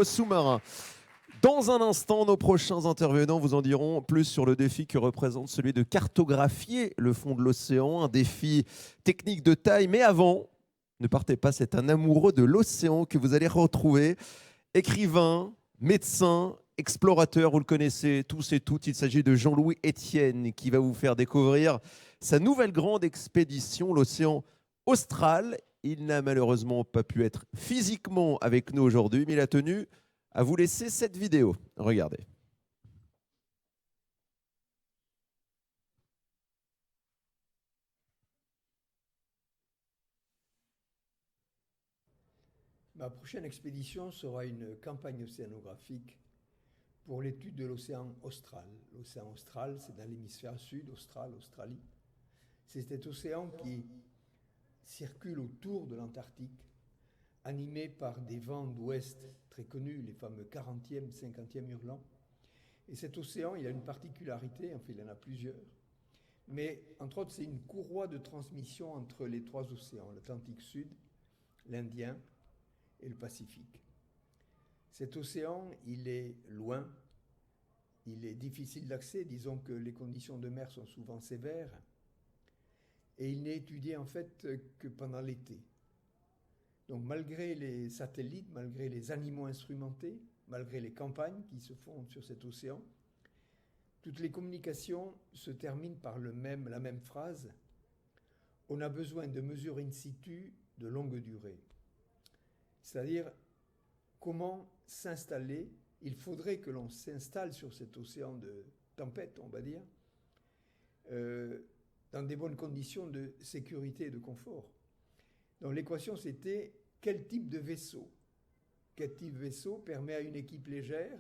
Sous-marin. Dans un instant, nos prochains intervenants vous en diront plus sur le défi que représente celui de cartographier le fond de l'océan, un défi technique de taille. Mais avant, ne partez pas, c'est un amoureux de l'océan que vous allez retrouver. Écrivain, médecin, explorateur, vous le connaissez tous et toutes, il s'agit de Jean-Louis Etienne qui va vous faire découvrir sa nouvelle grande expédition, l'océan Austral. Il n'a malheureusement pas pu être physiquement avec nous aujourd'hui, mais il a tenu à vous laisser cette vidéo. Regardez. Ma prochaine expédition sera une campagne océanographique pour l'étude de l'océan austral. L'océan austral, c'est dans l'hémisphère sud, Austral, Australie. C'est cet océan qui circule autour de l'Antarctique, animé par des vents d'ouest très connus, les fameux 40e, 50e hurlants. Et cet océan, il a une particularité, en fait il en a plusieurs, mais entre autres c'est une courroie de transmission entre les trois océans, l'Atlantique Sud, l'Indien et le Pacifique. Cet océan, il est loin, il est difficile d'accès, disons que les conditions de mer sont souvent sévères, et il n'est étudié en fait que pendant l'été. Donc malgré les satellites, malgré les animaux instrumentés, malgré les campagnes qui se font sur cet océan, toutes les communications se terminent par la même phrase. On a besoin de mesures in situ de longue durée. C'est-à-dire, comment s'installer. Il faudrait que l'on s'installe sur cet océan de tempête, on va dire, dans des bonnes conditions de sécurité et de confort. Donc l'équation, c'était quel type de vaisseau permet à une équipe légère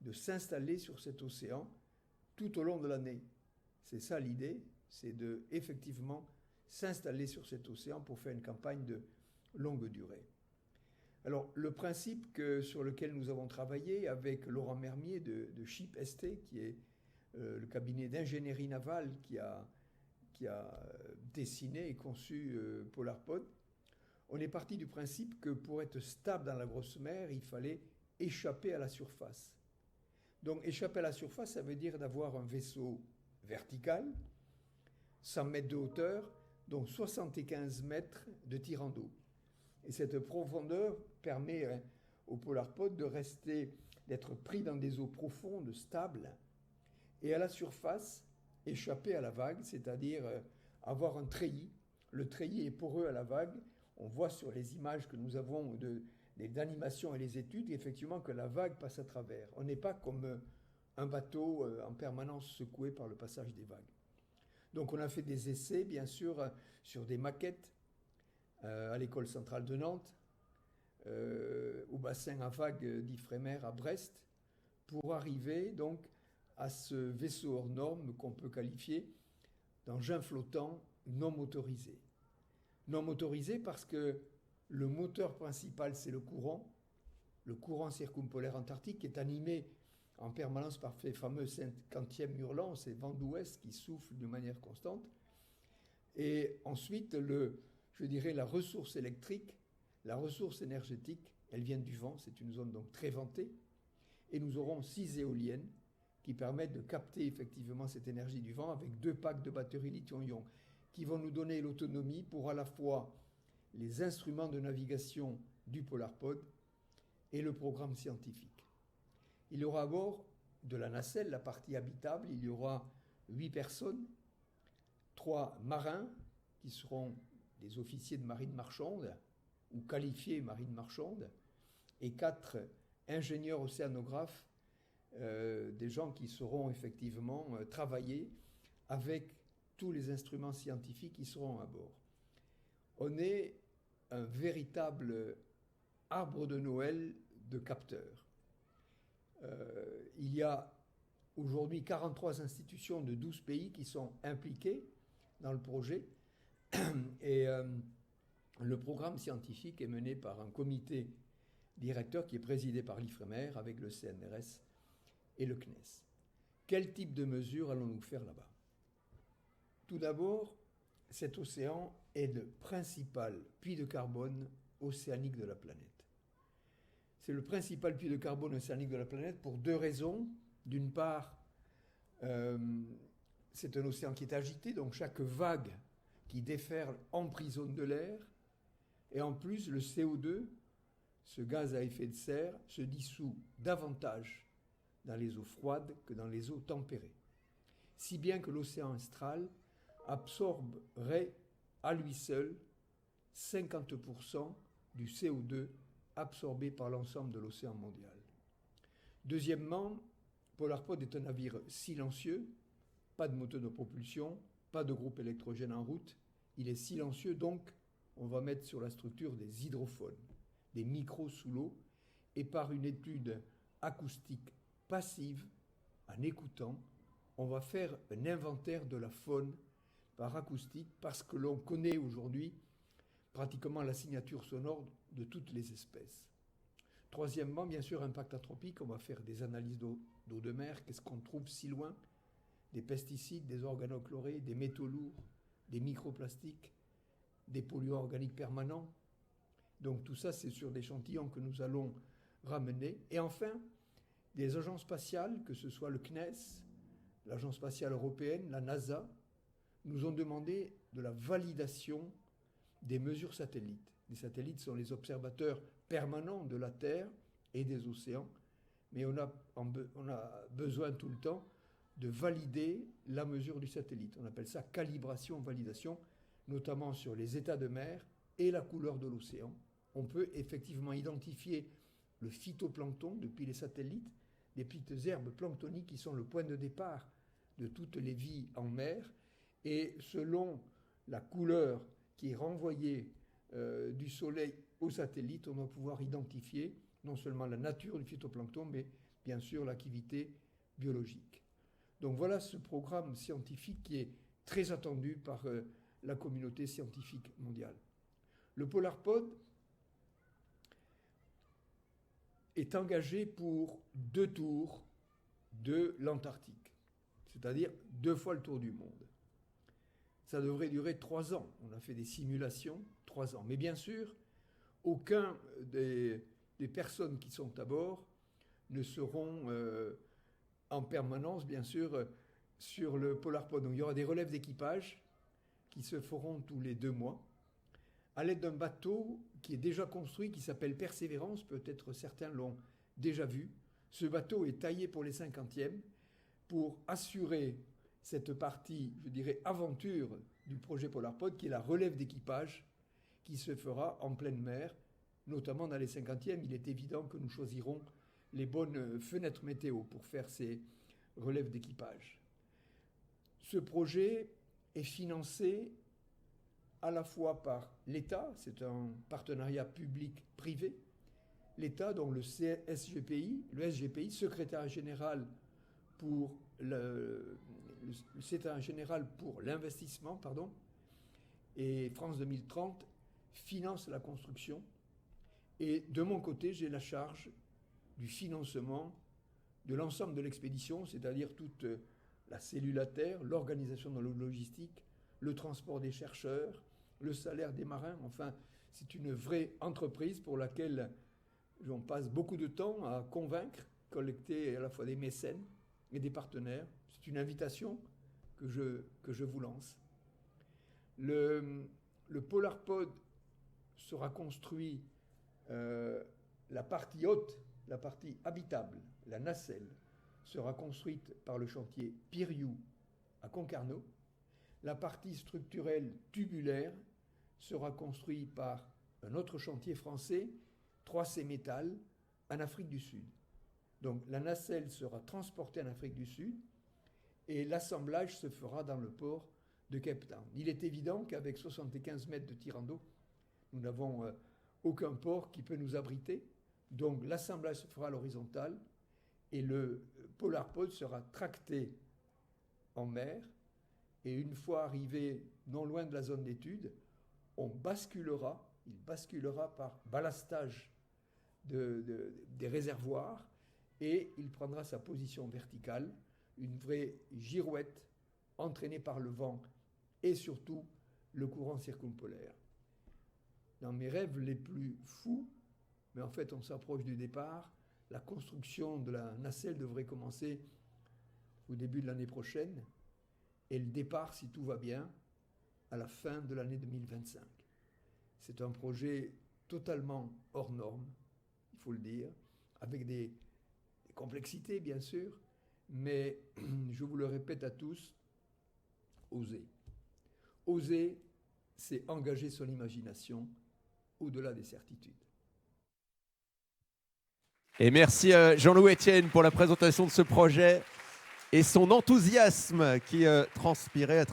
de s'installer sur cet océan tout au long de l'année. C'est ça l'idée, c'est de effectivement s'installer sur cet océan pour faire une campagne de longue durée. Alors, le principe sur lequel nous avons travaillé avec Laurent Mermier de Ship ST, qui est le cabinet d'ingénierie navale qui a dessiné et conçu PolarPod, on est parti du principe que pour être stable dans la grosse mer, il fallait échapper à la surface. Donc, échapper à la surface, ça veut dire d'avoir un vaisseau vertical, 100 mètres de hauteur, donc 75 mètres de tirant d'eau. Et cette profondeur permet au PolarPod d'être pris dans des eaux profondes, stables, et à la surface, échapper à la vague, c'est-à-dire avoir un treillis. Le treillis est poreux à la vague. On voit sur les images que nous avons d'animation et les études, effectivement, que la vague passe à travers. On n'est pas comme un bateau en permanence secoué par le passage des vagues. Donc on a fait des essais, bien sûr, sur des maquettes, à l'école centrale de Nantes, au bassin à vagues d'Ifremer à Brest, pour arriver donc à ce vaisseau hors norme qu'on peut qualifier d'engin flottant non motorisé. Non motorisé parce que le moteur principal, c'est le courant circumpolaire antarctique, qui est animé en permanence par ces fameux 50e hurlants, ces vents d'ouest qui soufflent de manière constante. Et ensuite, la ressource électrique, la ressource énergétique, elle vient du vent, c'est une zone donc très ventée, et nous aurons 6 éoliennes qui permettent de capter effectivement cette énergie du vent avec 2 packs de batteries lithium-ion qui vont nous donner l'autonomie pour à la fois les instruments de navigation du PolarPod et le programme scientifique. Il y aura à bord de la nacelle, la partie habitable, il y aura 8 personnes, 3 marins qui seront des officiers de marine marchande ou qualifiés marine marchande, et 4 ingénieurs océanographes, des gens qui sauront effectivement travailler avec tous les instruments scientifiques qui seront à bord. On est un véritable arbre de Noël de capteurs. Il y a aujourd'hui 43 institutions de 12 pays qui sont impliquées dans le projet, et le programme scientifique est mené par un comité directeur qui est présidé par l'Ifremer avec le CNRS et le CNES. Quel type de mesures allons-nous faire là-bas ? Tout d'abord, cet océan est le principal puits de carbone océanique de la planète. C'est le principal puits de carbone océanique de la planète pour deux raisons. D'une part, c'est un océan qui est agité, donc chaque vague qui déferle emprisonne de l'air. Et en plus, le CO2, ce gaz à effet de serre, se dissout davantage dans les eaux froides que dans les eaux tempérées. Si bien que l'océan austral absorberait à lui seul 50% du CO2 absorbé par l'ensemble de l'océan mondial. Deuxièmement, Polarpod est un navire silencieux, pas de moteur de propulsion, pas de groupe électrogène en route. Il est silencieux, donc on va mettre sur la structure des hydrophones, des micros sous l'eau, et par une étude acoustique passive, en écoutant, on va faire un inventaire de la faune par acoustique, parce que l'on connaît aujourd'hui pratiquement la signature sonore de toutes les espèces. Troisièmement, bien sûr, impact anthropique, on va faire des analyses d'eau de mer, qu'est-ce qu'on trouve si loin, des pesticides, des organochlorés, des métaux lourds, des microplastiques, des polluants organiques permanents. Donc tout ça, c'est sur l'échantillon que nous allons ramener. Et enfin, des agences spatiales, que ce soit le CNES, l'Agence spatiale européenne, la NASA, nous ont demandé de la validation des mesures satellites. Les satellites sont les observateurs permanents de la Terre et des océans, mais on a besoin tout le temps de valider la mesure du satellite. On appelle ça calibration-validation, notamment sur les états de mer et la couleur de l'océan. On peut effectivement identifier le phytoplancton depuis les satellites, des petites herbes planctoniques qui sont le point de départ de toutes les vies en mer, et selon la couleur qui est renvoyée du soleil au satellite, on va pouvoir identifier non seulement la nature du phytoplancton, mais bien sûr l'activité biologique. Donc voilà ce programme scientifique qui est très attendu par la communauté scientifique mondiale. Le Polarpod est engagé pour 2 tours de l'Antarctique, c'est-à-dire 2 fois le tour du monde. Ça devrait durer 3 ans. On a fait des simulations, 3 ans. Mais bien sûr, aucun des personnes qui sont à bord ne seront en permanence, bien sûr, sur le Polarpod. Donc il y aura des relèves d'équipage qui se feront tous les 2 mois, à l'aide d'un bateau qui est déjà construit, qui s'appelle Persévérance. Peut-être certains l'ont déjà vu. Ce bateau est taillé pour les 50e pour assurer cette partie, je dirais, aventure du projet Polarpod, qui est la relève d'équipage qui se fera en pleine mer, notamment dans les 50e. Il est évident que nous choisirons les bonnes fenêtres météo pour faire ces relèves d'équipage. Ce projet est financé à la fois par l'État, c'est un partenariat public-privé, l'État, dont le SGPI, secrétaire général pour l'investissement, et France 2030 finance la construction. Et de mon côté, j'ai la charge du financement de l'ensemble de l'expédition, c'est-à-dire toute la cellule à terre, l'organisation de la logistique, le transport des chercheurs, le salaire des marins. Enfin, c'est une vraie entreprise pour laquelle on passe beaucoup de temps à convaincre, collecter à la fois des mécènes et des partenaires. C'est une invitation que je vous lance. Le Polarpod sera construit, la partie haute, la partie habitable, la nacelle, sera construite par le chantier Piriou à Concarneau. La partie structurelle tubulaire sera construite par un autre chantier français, 3C Métal, en Afrique du Sud. Donc la nacelle sera transportée en Afrique du Sud et l'assemblage se fera dans le port de Cape Town. Il est évident qu'avec 75 mètres de tirant d'eau, nous n'avons aucun port qui peut nous abriter. Donc l'assemblage se fera à l'horizontale et le Polarpod sera tracté en mer. Et une fois arrivé non loin de la zone d'étude, il basculera par ballastage des réservoirs et il prendra sa position verticale, une vraie girouette entraînée par le vent et surtout le courant circumpolaire. Dans mes rêves les plus fous, mais en fait, on s'approche du départ. La construction de la nacelle devrait commencer au début de l'année prochaine et le départ, si tout va bien, à la fin de l'année 2025. C'est un projet totalement hors norme, il faut le dire, avec des complexités, bien sûr, mais je vous le répète à tous, oser. Oser, c'est engager son imagination au-delà des certitudes. Et merci Jean-Loup Etienne pour la présentation de ce projet et son enthousiasme qui transpirait à travers